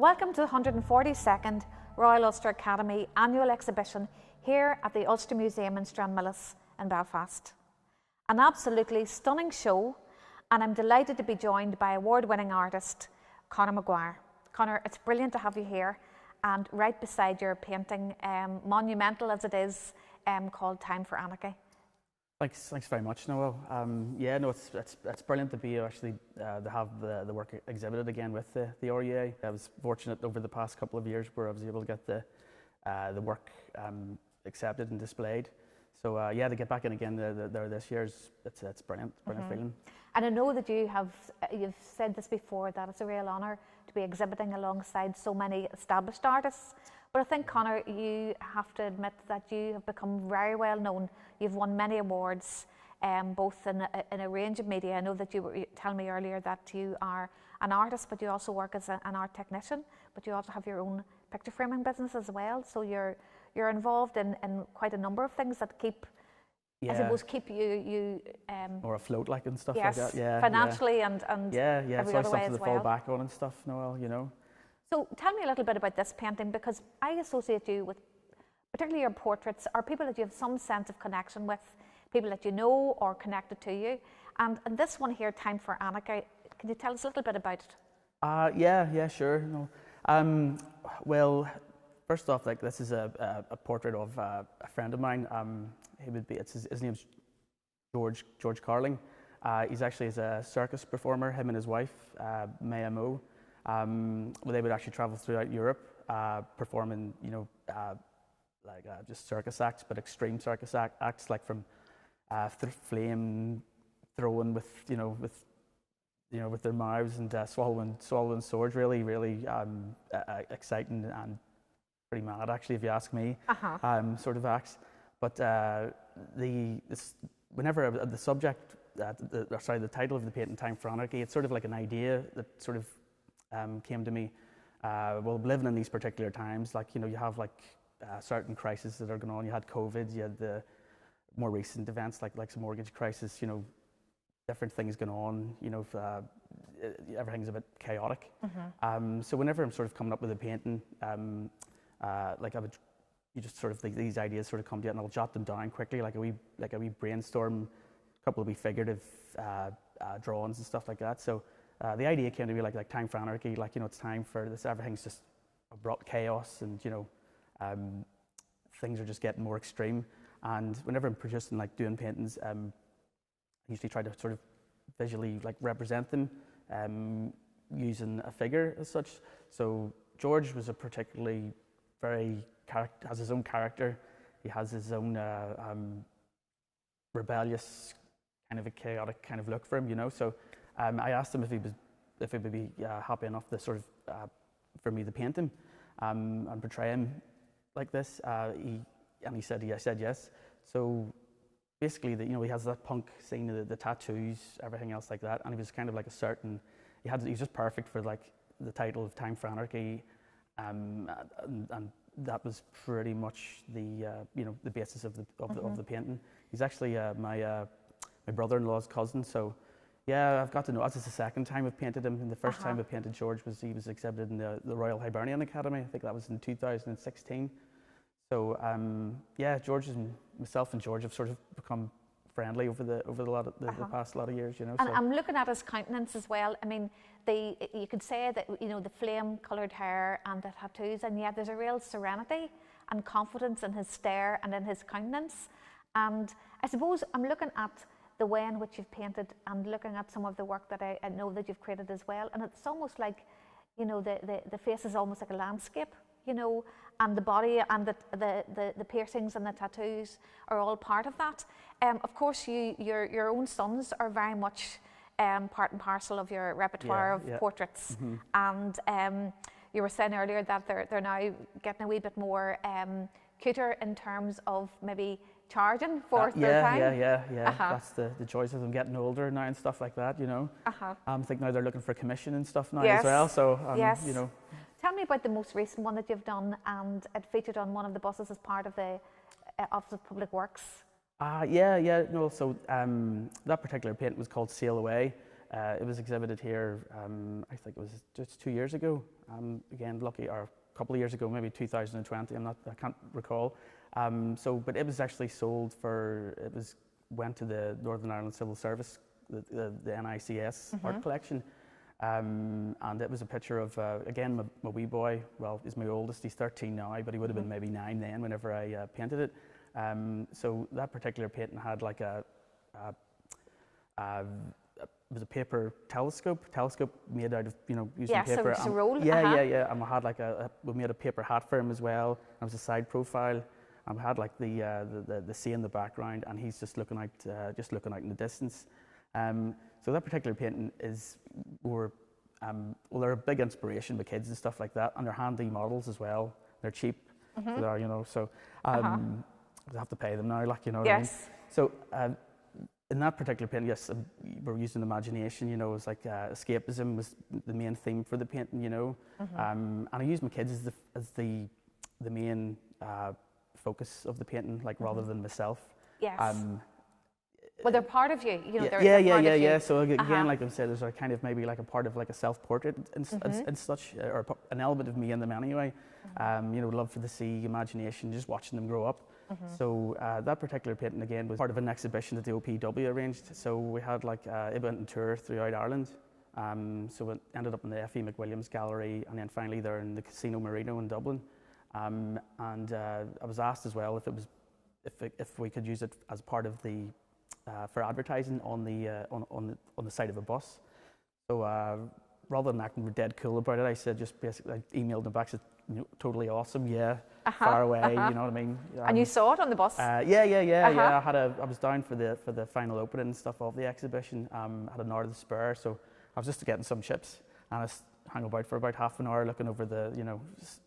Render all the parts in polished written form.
Welcome to the 142nd Royal Ulster Academy annual exhibition here at the Ulster Museum in Stranmillis in Belfast. An absolutely stunning show, and I'm delighted to be joined by award-winning artist Connor Maguire. Connor, it's brilliant to have you here, and right beside your painting, monumental as it is, called Time for Anarchy. Thanks very much, Noelle. It's brilliant to be actually to have the work exhibited again with the RUA. I was fortunate over the past couple of years where I was able to get the work accepted and displayed. So to get back in again there this year it's brilliant feeling. And I know that you've said this before, that it's a real honour to be exhibiting alongside so many established artists. But I think, Connor, you have to admit that you have become very well known. You've won many awards, both in a range of media. I know that you were telling me earlier that you are an artist, but you also work as an art technician, but you also have your own picture framing business as well. So you're involved in quite a number of things that keep, I suppose, keep you or afloat, like, and stuff yes, like that. Yeah, financially and every other so way something as to well. fall back on and stuff, Noelle. You know. So tell me a little bit about this painting, because I associate you with, particularly your portraits, are people that you have some sense of connection with, people that you know or connected to you. And this one here, Time for Anarchy, can you tell us a little bit about it? Yeah, sure. No. Well, first off, like, this is a portrait of a friend of mine. His name's George Carling. He's actually a circus performer. Him and his wife, Maya Mo. They would actually travel throughout Europe, performing, just circus acts, but extreme circus acts, like from flame throwing with their mouths and swallowing swords. Really exciting and pretty mad, actually, if you ask me. Sort of acts. But whenever the subject, the title of the painting, Time for Anarchy, it's sort of like an idea that sort of came to me. Well, living in these particular times, like, you have like certain crises that are going on. You had COVID, you had the more recent events like some mortgage crisis, different things going on, everything's a bit chaotic. So whenever I'm sort of coming up with a painting, these ideas sort of come to you, and I'll jot them down quickly, like a wee brainstorm, a couple of wee figurative drawings and stuff like that. So the idea came to me like Time for Anarchy, it's time for this, everything's just abrupt chaos, and things are just getting more extreme. And whenever I'm producing, doing paintings, I usually try to sort of visually represent them using a figure as such. So George was a particularly has his own character. He has his own rebellious, kind of a chaotic kind of look for him, So I asked him if he would be happy enough to sort of for me to paint him and portray him like this. He said yes. So basically, he has that punk scene, the tattoos, everything else like that, and he was kind of like he was just perfect for the title of Time for Anarchy, and that was pretty much the basis of the painting. He's actually my brother-in-law's cousin, so. Yeah, I've got to know. This is the second time I've painted him, and the first time I painted George he was exhibited in the Royal Hibernian Academy. I think that was in 2016. So George and myself and George have sort of become friendly over the past lot of years, And so. I'm looking at his countenance as well. I mean, you could say that the flame-coloured hair and the tattoos, and yet there's a real serenity and confidence in his stare and in his countenance. And I suppose I'm looking at the way in which you've painted and looking at some of the work that I know that you've created as well, and it's almost like, the face is almost like a landscape, and the body and the piercings and the tattoos are all part of that. Of course, your own sons are very much part and parcel of your repertoire of portraits, and you were saying earlier that they're now getting a wee bit more cuter in terms of maybe charging for their time. Yeah. That's the joys of them getting older now and stuff like that, I think now they're looking for commission and stuff now as well. So Tell me about the most recent one that you've done, and it featured on one of the buses as part of the Office of Public Works. No. So that particular paint was called Sail Away. It was exhibited here, I think it was just 2 years ago. Again, lucky, or a couple of years ago, maybe 2020. I can't recall. But it was actually sold went to the Northern Ireland Civil Service, the NICS art collection. And it was a picture of, again, my wee boy. Well, he's my oldest, he's 13 now, but he would have been maybe 9 then whenever I painted it. So that particular painting had like it was a paper telescope made out of, using paper. So it's a roll. Yeah. And we had like we made a paper hat for him as well. It was a side profile. And we had like the sea in the background, and he's just looking out in the distance. So that particular painting they're a big inspiration with kids and stuff like that, and they're handy models as well. They're cheap, so they're, so I have to pay them now, like, what I mean? So in that particular painting, yes, we're using imagination. It was like escapism was the main theme for the painting. And I used my kids as the main focus of the painting, like rather than myself. Yes. Well, they're part of you, they're part of you. So again, like I said, there's a kind of maybe like a part of like a self-portrait and such, or an element of me in them anyway. Love for the sea, imagination, just watching them grow up. So that particular painting again was part of an exhibition that the OPW arranged. So we had like it went on tour throughout Ireland. So it ended up in the F.E. McWilliams Gallery, and then finally there in the Casino Marino in Dublin. And I was asked as well if we could use it as part of the for advertising on the side of a bus. So rather than acting dead cool about it, I said just basically I emailed them back, said totally awesome, far away, you know what I mean. And you saw it on the bus? Yeah. I was down for the final opening and stuff of the exhibition. Had an hour to spare, so I was just getting some chips, and I hung about for about half an hour looking over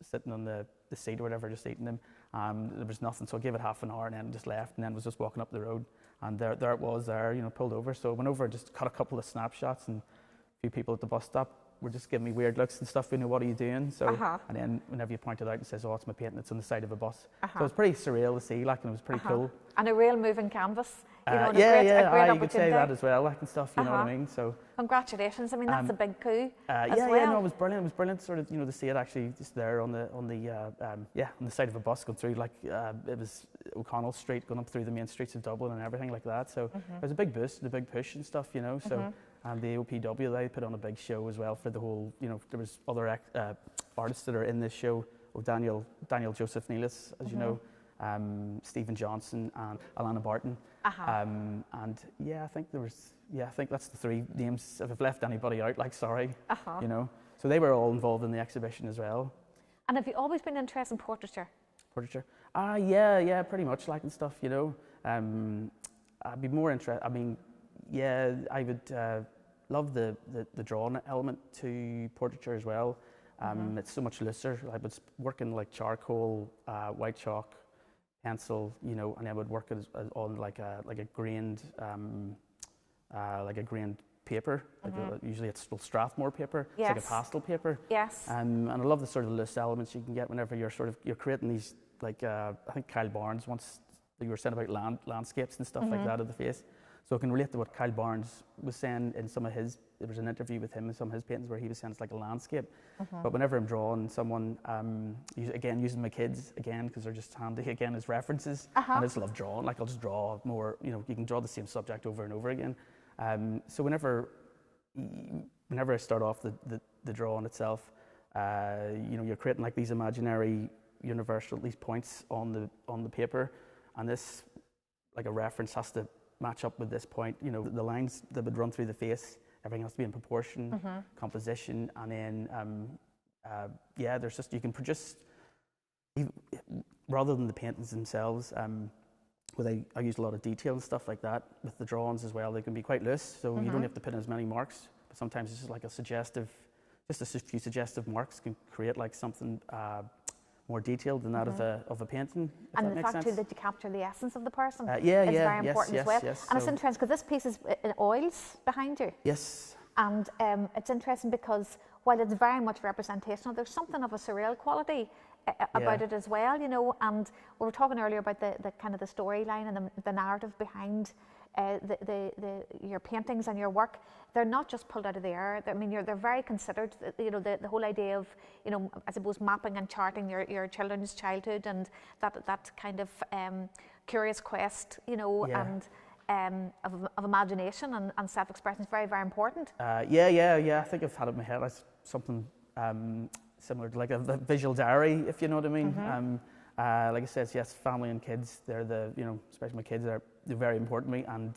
sitting on the seat or whatever, just eating them. There was nothing, so I gave it half an hour and then just left, and then was just walking up the road, and there it was pulled over. So I went over, just cut a couple of snapshots, and a few people at the bus stop were just giving me weird looks and stuff. What are you doing? So and then whenever you point it out and says, oh, it's my painting, it's on the side of a bus. So it was pretty surreal to see, like, and it was pretty cool. And a real moving canvas. A great you could say that as well, like, and stuff, you know what I mean? So congratulations. I mean, that's a big coup. No, it was brilliant. It was brilliant, sort of, to see it actually just there on the side of a bus going through, like, it was O'Connell Street, going up through the main streets of Dublin and everything like that. So it was a big boost, a big push and stuff, So and the OPW, they put on a big show as well for the whole. There was other artists that are in this show. Daniel Joseph Nealis, as you know. Stephen Johnson and Alana Barton. And I think I think that's the three names. If I've left anybody out, like, sorry. So they were all involved in the exhibition as well. And have you always been interested in portraiture? Yeah, pretty much, like, and stuff, I'd be more interested. I mean, I would love the drawing element to portraiture as well. It's so much looser. I was working like charcoal, white chalk, pencil, and I would work on like a grained paper. Usually it's Strathmore paper. It's like a pastel paper. Yes. And I love the sort of loose elements you can get whenever you're creating these, like, I think Kyle Barnes once, you were saying about landscapes and stuff like that of the face. So I can relate to what Kyle Barnes was saying in some of his. There was an interview with him in some of his paintings where he was saying it's like a landscape. But whenever I'm drawing someone, again using my kids again because they're just handy again as references. And I just love drawing. Like, I'll just draw more. You can draw the same subject over and over again. So whenever I start off the drawing itself, you're creating like these imaginary universal, these points on the paper, and this, like, a reference has to match up with this point. The lines that would run through the face, everything has to be in proportion, composition, and then there's just, you can produce, rather than the paintings themselves, where I use a lot of detail and stuff like that. With the drawings as well, they can be quite loose, so you don't have to put in as many marks, but sometimes it's just like a few suggestive marks can create like something more detailed than that of a painting. And the fact too that you capture the essence of the person is very important as well. Yes, and it's interesting because this piece is in oils behind you. Yes. And it's interesting because while it's very much representational, there's something of a surreal quality about it as well, And we were talking earlier about the kind of the storyline and the narrative behind your paintings and your work, they're not just pulled out of the air. I mean, they're very considered. You know, the whole idea of, you know, I suppose mapping and charting your children's childhood, and that kind of curious quest, you know, and of imagination and self-expression is very, very important. Yeah. I think I've had it in my head as something similar to like a visual diary, if you know what I mean. Like I said, yes, family and kids, they're you know, especially my kids, they're very important to me, and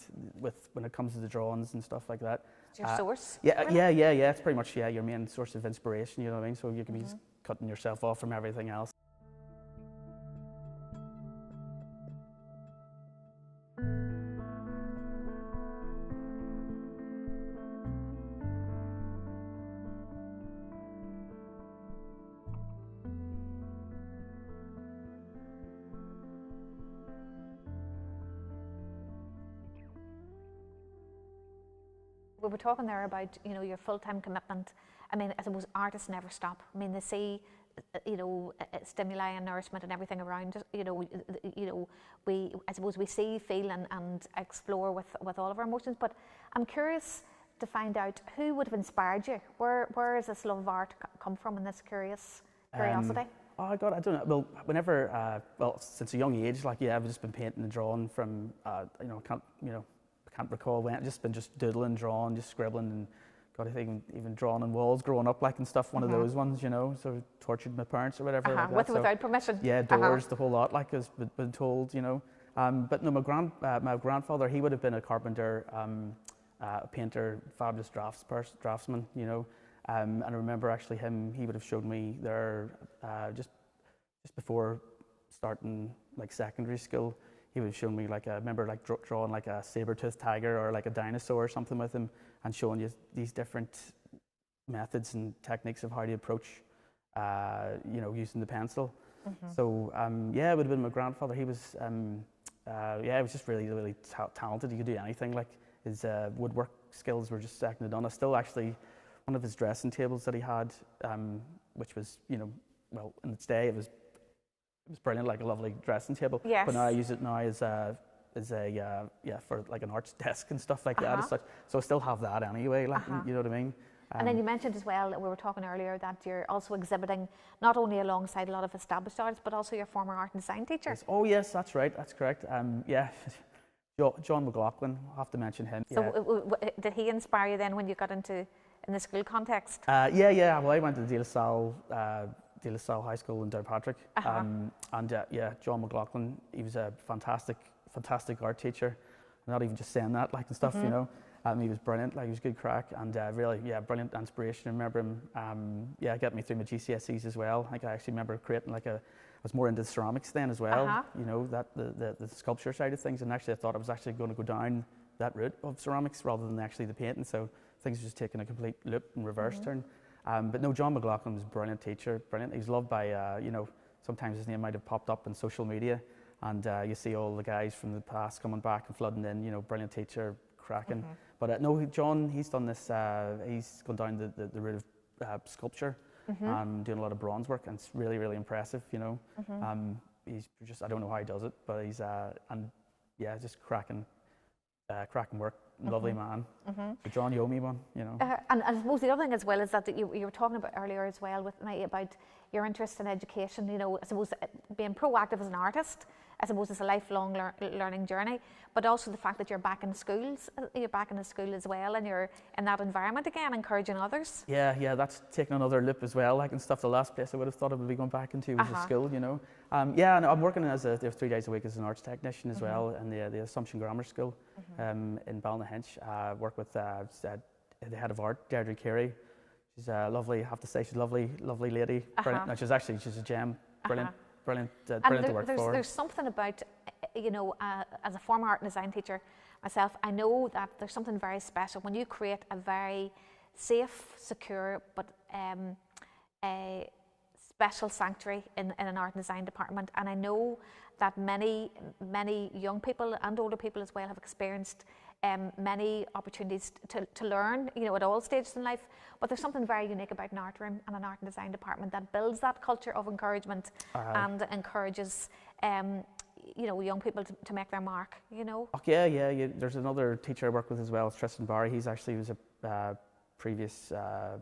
when it comes to the drawings and stuff like that. It's your source? Yeah, it's pretty much, your main source of inspiration, you know what I mean? So you can be cutting yourself off from everything else. We were talking there about, you know, your full-time commitment. I mean, I suppose artists never stop. I mean, they see, you know, stimuli and nourishment and everything around it. You know, I suppose we see, feel, and explore with all of our emotions. But I'm curious to find out who would have inspired you. Where has this love of art come from, and this curiosity? Oh God, I don't know. Well, whenever, since a young age, like I've just been painting and drawing from, you know, I can't recall when. I've just been doodling, drawing, just scribbling, and God, I think even drawing on walls growing up, like, and stuff. One of those ones, you know. So tortured my parents or whatever. Like with or without permission. Yeah, doors, the whole lot, like, has been told, you know. But no, my grandfather, he would have been a carpenter, a painter, fabulous draftsman, you know. And I remember actually he would have showed me there just before starting like secondary school. He would have shown me, like, I remember like drawing like a saber-toothed tiger or like a dinosaur or something with him, and showing you these different methods and techniques of how to approach, you know, using the pencil. So it would have been my grandfather. He was, he was just really, really talented. He could do anything. Like, his woodwork skills were just second to none. I still actually, one of his dressing tables that he had, which was, you know, well, in its day it was brilliant, like a lovely dressing table. Yes. But now I use it now as a for like an arts desk and stuff like that as such. So I still have that anyway, like, you know what I mean? And then you mentioned as well, we were talking earlier, that you're also exhibiting not only alongside a lot of established artists, but also your former art and design teacher. Yes. Oh yes, that's right, that's correct. John McLaughlin, I'll have to mention him. So did he inspire you then when you got in the school context? Well, I went to De La Salle High School in Downpatrick, John McLaughlin, he was a fantastic art teacher. I'm not even just saying that, like, and stuff, you know. He was brilliant, like, he was good crack, and really, brilliant inspiration. I remember him, got me through my GCSEs as well. Like, I actually remember creating I was more into ceramics then as well, you know, that the sculpture side of things, and actually I thought I was actually going to go down that route of ceramics rather than actually the painting, so things were just taking a complete loop and reverse turn. But no, John McLaughlin was a brilliant teacher, brilliant. He was loved by, you know, sometimes his name might have popped up on social media, and you see all the guys from the past coming back and flooding in, you know, brilliant teacher, cracking. But no, John, he's done this, he's gone down the route of sculpture and doing a lot of bronze work, and it's really, really impressive, you know. He's just, I don't know how he does it, but he's, just cracking work. Lovely man. The John Yomi one, you know. And I suppose the other thing as well is that you were talking about earlier as well with me about your interest in education. You know, I suppose being proactive as an artist, I suppose it's a lifelong learning journey, but also the fact that you're back in schools, you're back in the school as well, and you're in that environment again, encouraging others. Yeah, that's taking another loop as well, like, and stuff. The last place I would have thought I would be going back into was a school, you know. And I'm working as 3 days a week as an arts technician as well in the Assumption Grammar School in Ballynahinch. Work with the head of art, Deirdre Carey. She's lovely, I have to say, she's a lovely lady. Brilliant. No, she's a gem. Brilliant to work for. There's something about, you know, as a former art and design teacher myself, I know that there's something very special when you create a very safe, secure, but a special sanctuary in an art and design department. And I know that many young people and older people as well have experienced many opportunities to learn, you know, at all stages in life. But there's something very unique about an art room and an art and design department that builds that culture of encouragement and encourages, you know, young people to make their mark, you know. Oh, yeah. There's another teacher I work with as well, it's Tristan Barry. He was a previous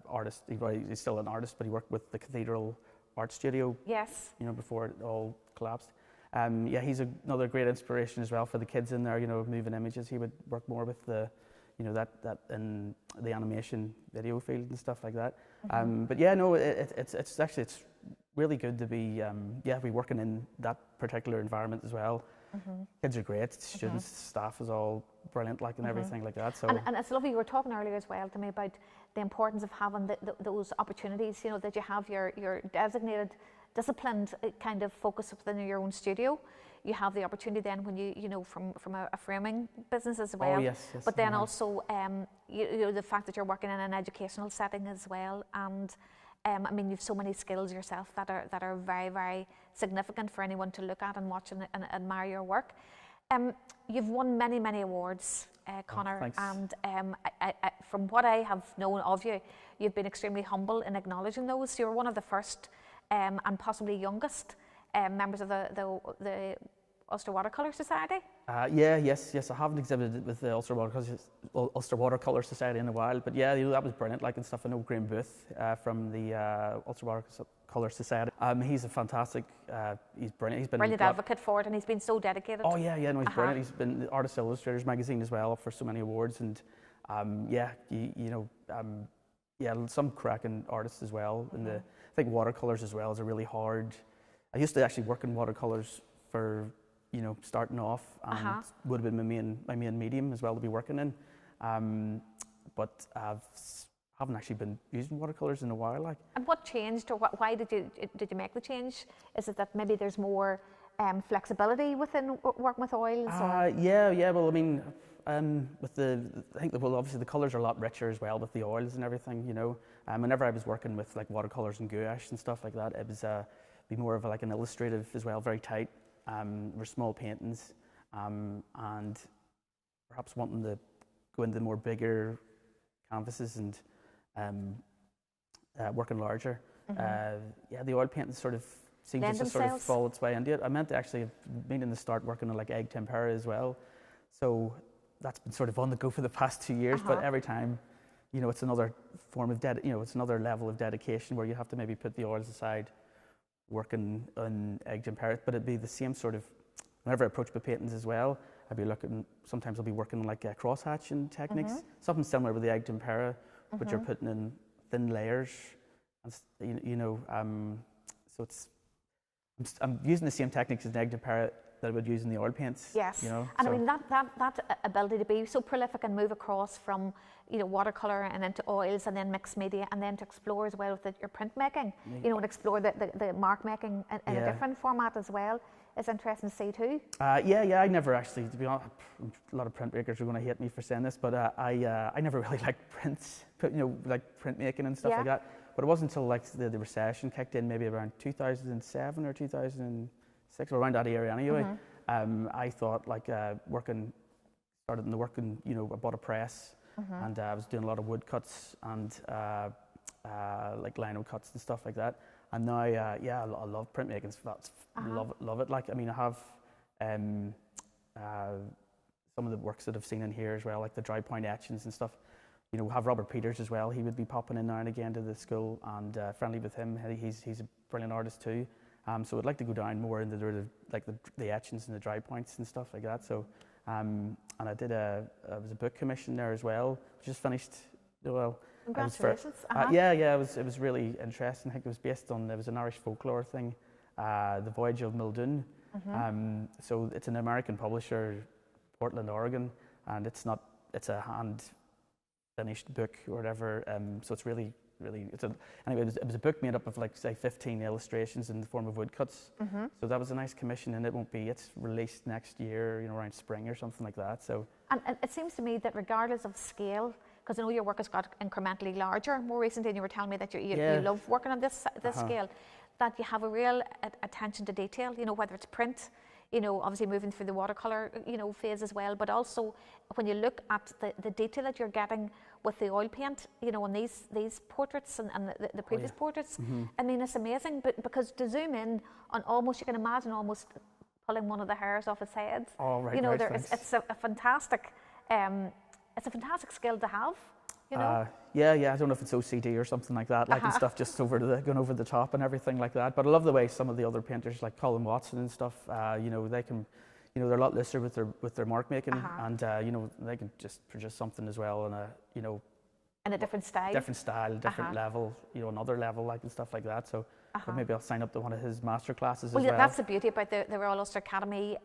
artist. He's still an artist, but he worked with the Cathedral Art Studio. Yes. You know, before it all collapsed. Yeah, he's another great inspiration as well for the kids in there. You know, moving images. He would work more with the, you know, that in the animation video field and stuff like that. But yeah, no, it's actually really good to be be working in that particular environment as well. Kids are great, students, staff is all brilliant, like, and everything like that. So and it's lovely. You were talking earlier as well to me about the importance of having those opportunities. You know, that you have your designated, disciplined kind of focus within your own studio. You have the opportunity then when you know from a framing business as well. Oh yes. But then also you know, the fact that you're working in an educational setting as well, and I mean, you've so many skills yourself that are very, very significant for anyone to look at and watch and admire your work. You've won many, many awards, Connor, and from what I have known of you, you've been extremely humble in acknowledging those. You're one of the first and possibly youngest members of the Ulster Watercolour Society. Yes. I haven't exhibited with the Ulster Watercolour Society in a while, but yeah, that was brilliant. Like, and stuff. I know Graham Booth from the Ulster Watercolour Society. He's a fantastic. He's brilliant. He's been brilliant advocate for it, and he's been so dedicated. Oh yeah. No, he's brilliant. He's been the Artists Illustrators magazine as well, up for so many awards, and some cracking artists as well. And I think watercolours as well is a really hard. I used to actually work in watercolours for, you know, starting off, and would have been my main medium as well to be working in. But I haven't actually been using watercolours in a while. Like. And what changed, or why did you make the change? Is it that maybe there's more flexibility within working with oils? Yeah. Well, I mean, obviously the colours are a lot richer as well with the oils and everything. You know, whenever I was working with like watercolours and gouache and stuff like that, it was be more of like an illustrative as well, very tight. Were small paintings, and perhaps wanting to go into more bigger canvases and working larger. The oil painting sort of seemed to just sort of fall its way into it. I meant to actually have meaning to start working on like egg tempera as well, so that's been sort of on the go for the past 2 years. But every time, you know, it's another form of it's another level of dedication where you have to maybe put the oils aside, working on egg tempera, but it'd be the same sort of, whenever I approach my paintings as well, I'd be looking, sometimes I'll be working like cross-hatching techniques, something similar with the egg tempera, but you're putting in thin layers, and so I'm using the same techniques as an egg tempera that I would use in the oil paints. Yes, you know, and so. I mean that ability to be so prolific and move across from, you know, watercolour and then to oils and then mixed media and then to explore as well with your printmaking, you know, and explore the mark making in a different format as well is interesting to see too. I never actually, to be honest, a lot of printmakers are going to hate me for saying this, but I never really liked prints, you know, like printmaking and stuff like that. But it wasn't until like the recession kicked in, maybe around 2007 or 2006, or around that area anyway. I thought like started in the working, you know, I bought a press, and I was doing a lot of wood cuts and like lino cuts and stuff like that. And now, I love printmaking. Love it. Like, I mean, I have some of the works that I've seen in here as well, like the dry point etchings and stuff. You know, we have Robert Peters as well. He would be popping in now and again to the school, and friendly with him. He's a brilliant artist too. So I'd like to go down more into the etchings and the dry points and stuff like that. So, and I did it was a book commission there as well, just finished. Well, congratulations. It was really interesting. I think it was an Irish folklore thing, The Voyage of Muldoon. So it's an American publisher, Portland, Oregon, and it's a hand finished book or whatever. So it's really it was a book made up of like say 15 illustrations in the form of woodcuts. So that was a nice commission, and it's released next year, you know, around spring or something like that. So and it seems to me that regardless of scale, because I know your work has got incrementally larger more recently, and you were telling me that you love working on this scale, that you have a real attention to detail, you know, whether it's print, you know, obviously moving through the watercolour, you know, phase as well, but also when you look at the detail that you're getting with the oil paint, you know, on these portraits and the previous portraits, I mean, it's amazing, but because to zoom in on almost, you can imagine almost pulling one of the hairs off his head. Oh, right, you know, right, it's a fantastic, it's a fantastic skill to have. You know? Yeah, I don't know if it's OCD or something like that, like and stuff, just going over the top and everything like that. But I love the way some of the other painters, like Colin Watson and stuff, you know, they can, you know, they're a lot looser with their mark making, and you know, they can just produce something as well in a, you know, in a different style, different level, you know, another level, like and stuff like that. So but maybe I'll sign up to one of his master classes as well. That's the beauty about the Royal Ulster Academy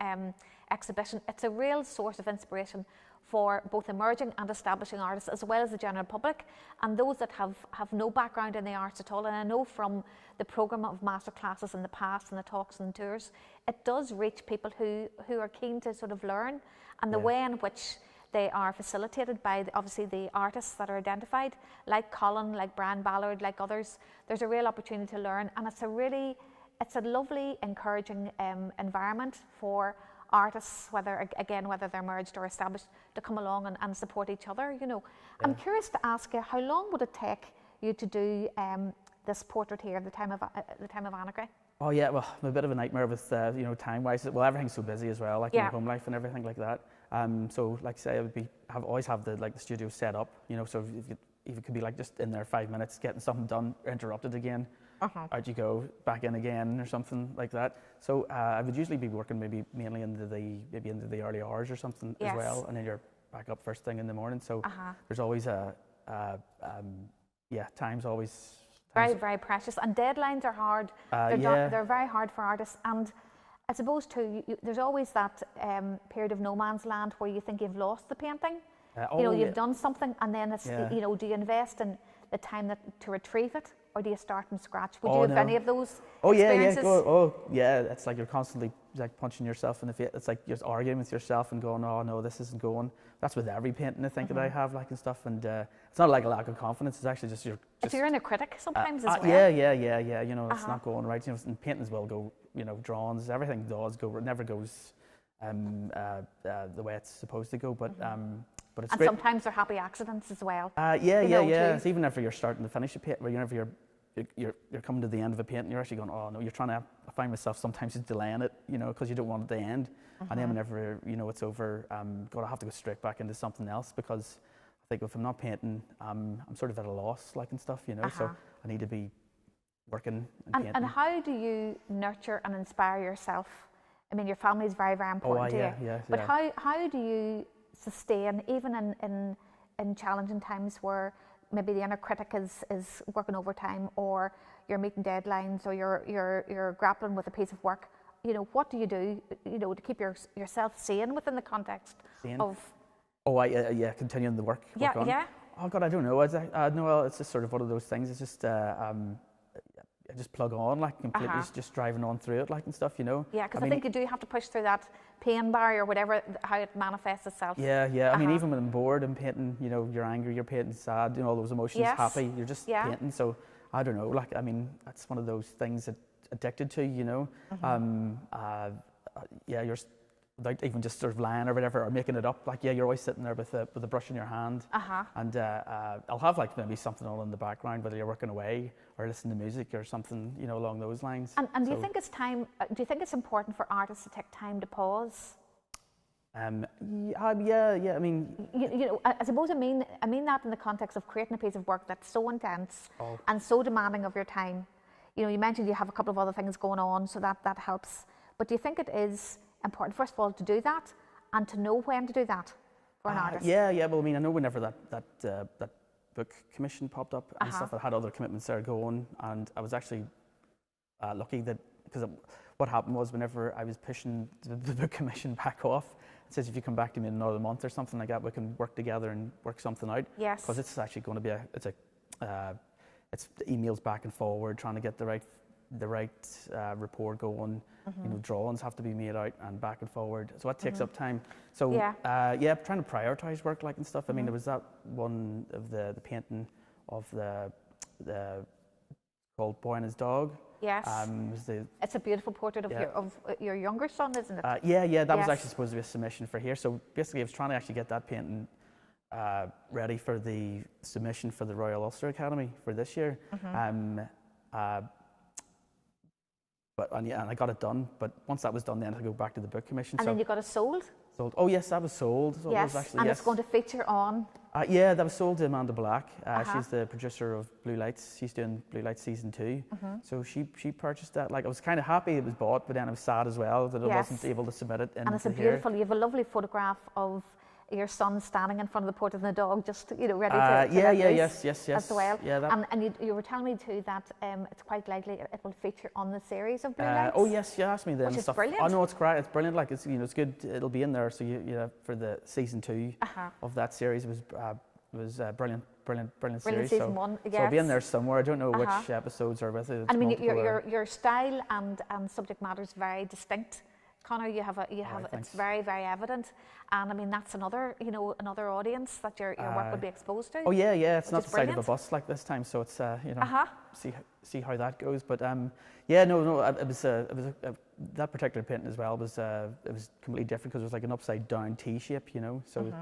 exhibition. It's a real source of inspiration for both emerging and establishing artists, as well as the general public, and those that have no background in the arts at all. And I know from the programme of master classes in the past and the talks and tours, it does reach people who are keen to sort of learn, and the way in which they are facilitated by obviously the artists that are identified, like Colin, like Brian Ballard, like others. There's a real opportunity to learn, and it's a lovely, encouraging environment for artists, whether they're merged or established, to come along and support each other. You know, I'm curious to ask you, how long would it take you to do this portrait here at the time of Annagry? Oh yeah, well, I'm a bit of a nightmare with you know, time-wise. Well, everything's so busy as well, like in home life and everything like that. So, like I say, I would always have the studio set up. You know, so if it could be like just in there 5 minutes, getting something done, interrupted again. Out you go, back in again, or something like that. So I would usually be working mainly into the early hours or something as well, and then you're back up first thing in the morning. So there's always time's always very, very precious, and deadlines are hard. They're very hard for artists, and I suppose too, there's always that period of no man's land where you think you've lost the painting. You know, you've done something, and then it's you know, do you invest in the time to retrieve it, or do you start from scratch? Would you have any of those experiences? It's like you're constantly like punching yourself in the face. It's like you're arguing with yourself and going, oh no, this isn't going. That's with every painting I think that I have, like, and stuff. And it's not like a lack of confidence. It's actually just if you're in a critic sometimes as well. Yeah. You know, it's not going right. You know, and paintings will go. You know, drawings, everything does go. It never goes the way it's supposed to go. But it's and great. Sometimes they're happy accidents as well. It's even if you're starting to finish a paint, whenever you're coming to the end of a painting, you're actually going, oh no, you're trying to. I find myself sometimes just delaying it, you know, because you don't want it to end. And then whenever you know it's over, God, I have to go straight back into something else, because I think if I'm not painting, I'm sort of at a loss, like, and stuff, you know. So I need to be working and painting. And how do you nurture and inspire yourself? I mean, your family is very, very important to you. But how do you sustain, even in challenging times where maybe the inner critic is working overtime, or you're meeting deadlines, or you're grappling with a piece of work? You know, what do, you know, to keep yourself sane within the context of? Continuing the work. Oh God, I don't know. It's just sort of one of those things. It's just I just plug on, like, completely, just driving on through it, like, and stuff, you know. Yeah, because I think you do have to push through that pain barrier, whatever, how it manifests itself. Yeah. I mean, even when I'm bored and painting, you know, you're angry, you're painting sad, you know, all those emotions, happy, you're just painting. So I don't know, like, I mean, that's one of those things that addicted to, you know. You're without even just sort of lying or whatever, or making it up, like, you're always sitting there with a brush in your hand, and I'll have, like, maybe something on in the background, whether you're working away or listening to music or something, you know, along those lines. And do you think it's time? Do you think it's important for artists to take time to pause? I mean, you know, I suppose I mean that in the context of creating a piece of work that's so intense and so demanding of your time. You know, you mentioned you have a couple of other things going on, so that helps. But do you think it is important, first of all, to do that, and to know when to do that for an artist? Well, I mean, I know whenever that book commission popped up and stuff, I had other commitments there going, and I was actually lucky that, because what happened was, whenever I was pushing the book commission back off, it says if you come back to me in another month or something like that, we can work together and work something out. Yes. Because it's actually going to be it's emails back and forward, trying to get the right report going. You know, drawings have to be made out and back and forward, so that takes up time. So trying to prioritize work, like, and stuff. I mean, there was that one of the painting of the called Boy and His Dog. Yes. It's a beautiful portrait of your younger son, isn't it? That was actually supposed to be a submission for here. So basically, I was trying to actually get that painting ready for the submission for the Royal Ulster Academy for this year. and I got it done. But once that was done, then I had to go back to the book commission. And then you got it sold? Sold. Oh yes, that was sold. So yes, it was actually, and yes. it's going to feature on? Yeah, that was sold to Amanda Black. She's the producer of Blue Lights. She's doing Blue Lights season 2. So she purchased that. Like, I was kind of happy it was bought, but then I was sad as well that I wasn't able to submit it. And it's a beautiful. You have a lovely photograph of your son standing in front of the portrait and the dog, just ready to yes as well. Yeah, and you were telling me too that it's quite likely it will feature on the series of Blue Lights. Oh yes, you asked me then. Which is stuff. brilliant. Oh no, it's great. It's brilliant. Like, it's it's good. It'll be in there. So you for the season 2 of that series. It was brilliant series. Season 1, yes. So it'll be in there somewhere. I don't know which episodes are with it. I mean, your style and subject matter is very distinct, Connor. It's very, very evident, and I mean that's another audience that your work would be exposed to. Oh yeah, it's not the side of a bus like this time, so it's see how that goes. But it was that particular painting as well was it was completely different because it was like an upside down T shape, So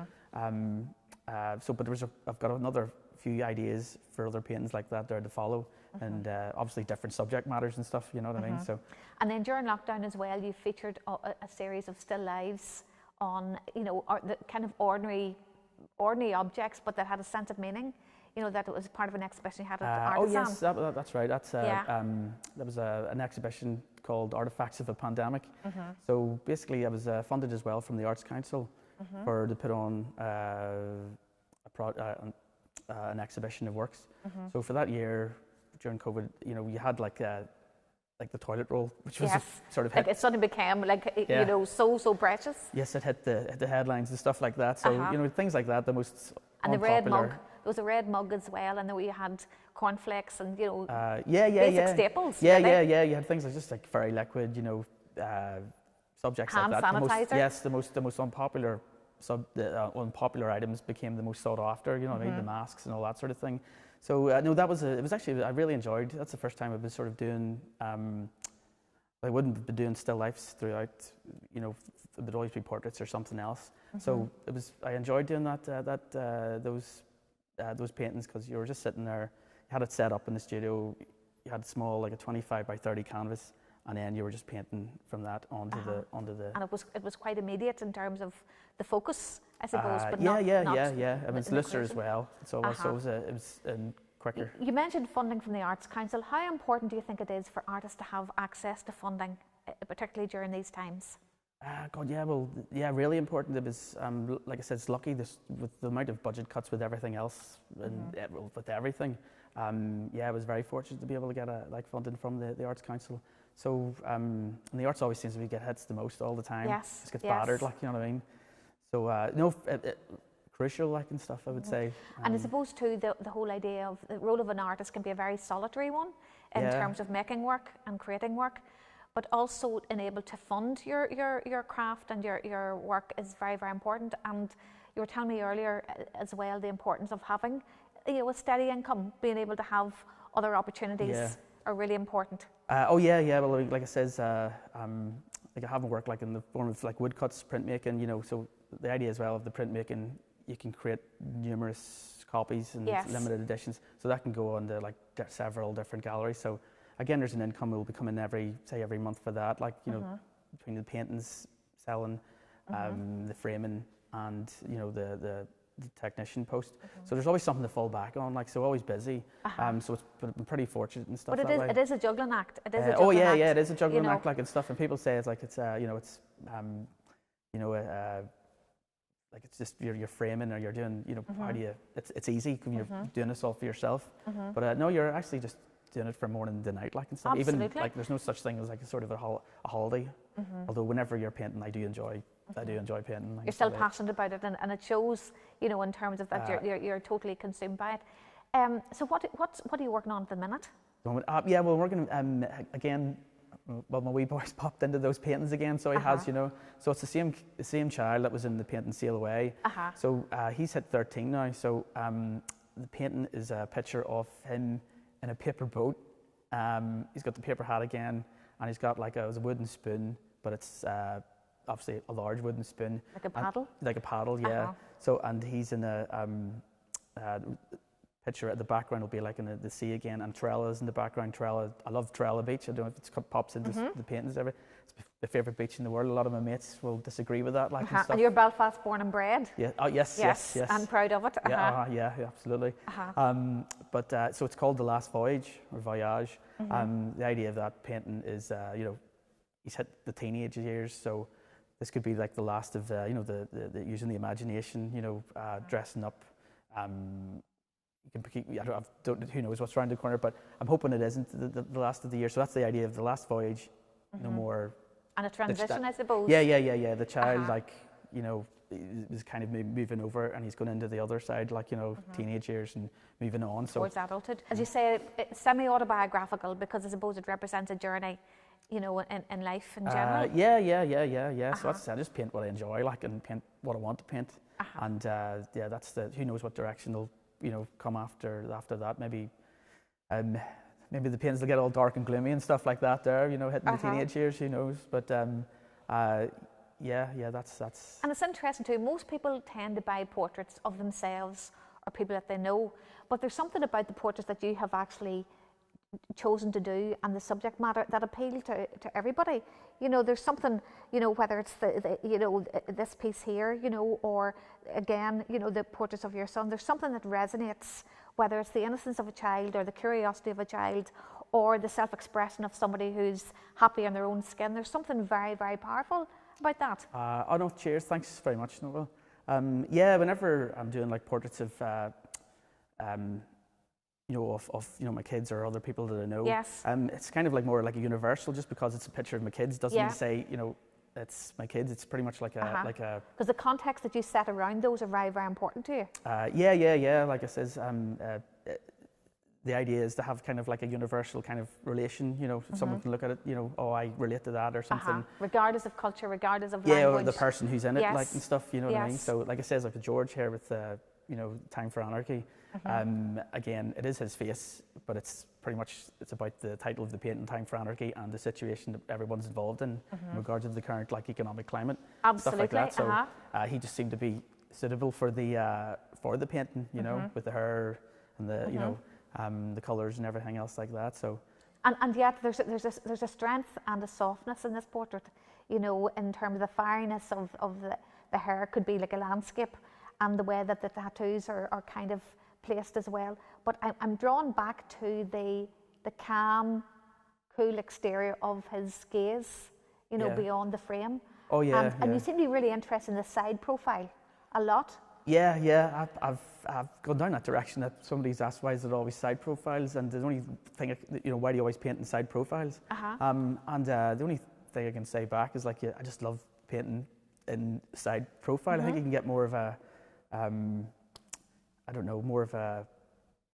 but I've got another few ideas for other paintings like that there to follow. And obviously different subject matters and stuff, you know what I mean? So, and then during lockdown as well, you featured a series of still lives on, the kind of ordinary objects, but that had a sense of meaning. That it was part of an exhibition you had at Artisan. Oh yes, that's right. That's that was an exhibition called Artifacts of a Pandemic. So basically, I was funded as well from the Arts Council to put on an exhibition of works. So for that year, during COVID, you had like the toilet roll, which was sort of hit. Like it suddenly became so precious. Yes, it hit the headlines and stuff like that. So things like that, the most and the red mug. There was a red mug as well, and then we had cornflakes and basic staples. Yeah. You had things like just like very liquid, subjects hand like that. sanitizer. The most unpopular unpopular items became the most sought after. You know what I mean? The masks and all that sort of thing. So no, it was actually I really enjoyed. That's the first time I was sort of doing. I wouldn't have been doing still lifes throughout. It would always be portraits or something else. So I enjoyed doing those paintings because you were just sitting there. You had it set up in the studio. You had a small, like a 25 by 30 canvas, and then you were just painting from that onto the. And it was quite immediate in terms of the focus, I suppose. But yeah. I mean, it's looser as well. So it was quicker. You mentioned funding from the Arts Council. How important do you think it is for artists to have access to funding, particularly during these times? Really important. It was, like I said, it's lucky with the amount of budget cuts with everything else, and with everything. I was very fortunate to be able to get funding from the Arts Council. So, and the arts always seems to get hits the most all the time. Yes. Just gets battered, you know what I mean? So, crucial, and stuff, I would say. And I suppose too, the whole idea of the role of an artist can be a very solitary one in terms of making work and creating work, but also enable to fund your craft and your work is very, very important. And you were telling me earlier as well the importance of having a steady income, being able to have other opportunities are really important. Well, like I says, I haven't worked in the form of woodcuts, printmaking, so the idea as well of the printmaking, you can create numerous copies and limited editions, so that can go on to several different galleries. So again, there's an income that will be coming every month for that, between the paintings, selling, the framing, and the technician post. So there's always something to fall back on, so always busy. So it's been pretty fortunate and stuff. But it is a juggling act. It is a juggling act. It is a juggling act, and stuff. And people say it's it's just you're framing or you're doing, how do you? It's easy when you're doing this all for yourself. But no, you're actually just doing it from morning to night, and stuff. Absolutely. Even there's no such thing as a sort of a holiday. Although whenever you're painting, I do enjoy painting. You're still passionate about it, and it shows, in terms of that you're totally consumed by it. So what are you working on at the minute? Well, we're working again. Well, my wee boy's popped into those paintings again, so he has, So it's the same child that was in the painting Sail Away. So he's hit 13 now. So the painting is a picture of him in a paper boat. He's got the paper hat again, and he's got it was a wooden spoon, but it's obviously a large wooden spoon. Like a paddle? Like a paddle, yeah. So, and he's in picture at the background will be like in the sea again, and Trella's in the background. I love Trella Beach. I don't know if it pops into the paintings ever. It's my favourite beach in the world. A lot of my mates will disagree with that, like and stuff. And you're Belfast born and bred. Yeah. Oh yes. And proud of it. Yeah, absolutely. So it's called The Last Voyage or Voyage. The idea of that painting is, he's hit the teenage years, so this could be like the last of the using the imagination, dressing up. Who knows what's around the corner, but I'm hoping it isn't the last of the year. So that's the idea of The Last Voyage, no more. And a transition, I suppose. Yeah. The child, is kind of moving over, and he's going into the other side, teenage years and moving on. So towards adulthood. As you say, it's semi-autobiographical because I suppose it represents a journey, in life in general. Yeah. So that's I just paint what I enjoy, and paint what I want to paint. And that's who knows what direction they'll come after that. Maybe the paintings will get all dark and gloomy and stuff like that there, hitting the teenage years, who knows. But that's. And it's interesting too, most people tend to buy portraits of themselves or people that they know, but there's something about the portraits that you have actually chosen to do and the subject matter that appeal to everybody. There's something, whether it's this piece here, or again, the portraits of your son, there's something that resonates, whether it's the innocence of a child or the curiosity of a child or the self-expression of somebody who's happy in their own skin. There's something very, very powerful about that. No, cheers, thanks very much, Noelle. Whenever I'm doing portraits of my kids or other people that I know. Yes. It's kind of more like a universal, just because it's a picture of my kids doesn't mean to say, it's my kids. It's pretty much like a. Because the context that you set around those are very, very important to you. Yeah. Like I says, the idea is to have kind of like a universal kind of relation. Someone can look at it. I relate to that or something. Regardless of culture, regardless of language. Or the person who's in it, and stuff. You know what I mean? Yes. So, like I says, like George here with Time for Anarchy. Again, it is his face, but it's about the title of the painting, Time for Anarchy, and the situation that everyone's involved in regards to the current economic climate, absolutely. Stuff like that. So he just seemed to be suitable for the painting, with the hair and the colours and everything else like that. So and yet there's a strength and a softness in this portrait, in terms of the fieriness of the hair. Could be like a landscape, and the way that the tattoos are kind of placed as well. But I'm drawn back to the calm, cool exterior of his gaze, beyond the frame. Oh yeah. And you seem to be really interested in the side profile a lot. Yeah. I've gone down that direction. That somebody's asked, why is it always side profiles? And the only thing, why do you always paint in side profiles? And the only thing I can say back is I just love painting in side profile. I think you can get more of a more of a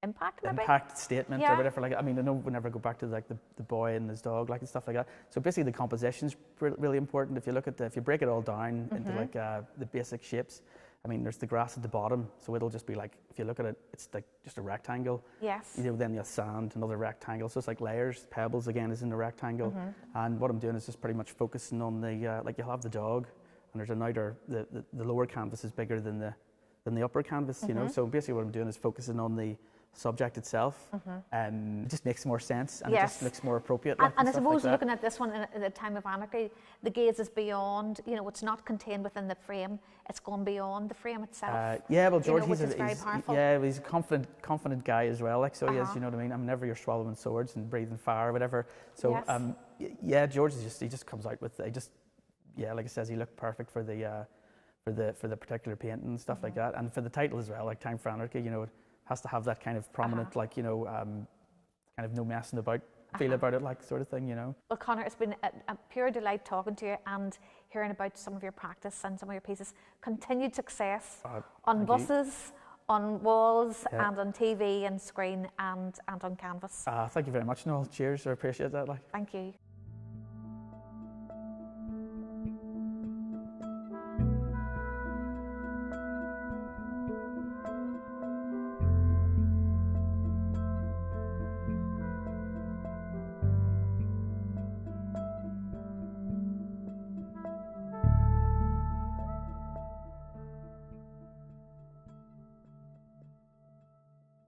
impact statement or whatever. I know whenever I go back to the boy and his dog, and stuff like that. So basically, the composition's really important. If you break it all down into the basic shapes, there's the grass at the bottom, so it'll just be if you look at it, it's just a rectangle. Yes. Then you have sand, another rectangle. So it's like layers. Pebbles again is in a rectangle, and what I'm doing is just pretty much focusing on the you'll have the dog, and there's an outer the lower canvas is bigger than the upper canvas, So basically what I'm doing is focusing on the subject itself, and it just makes more sense, and it just looks more appropriate. And I suppose looking at this one in the Time of Anarchy, the gaze is beyond, it's not contained within the frame, it's gone beyond the frame itself. Well, George, he's very powerful. He's a confident guy as well, so he is, you know what I mean? Whenever you're swallowing swords and breathing fire or whatever. So, George he just comes out with, like I says, he looked perfect for the particular painting and stuff like that, and for the title as well, like Time for Anarchy. It has to have that kind of prominent, kind of no messing about feel about it, sort of thing. Well, Connor, it's been a pure delight talking to you and hearing about some of your practice and some of your pieces. Continued success on buses, on walls, and on TV and screen and on canvas. Thank you very much, Noelle. Cheers, I appreciate that. Thank you.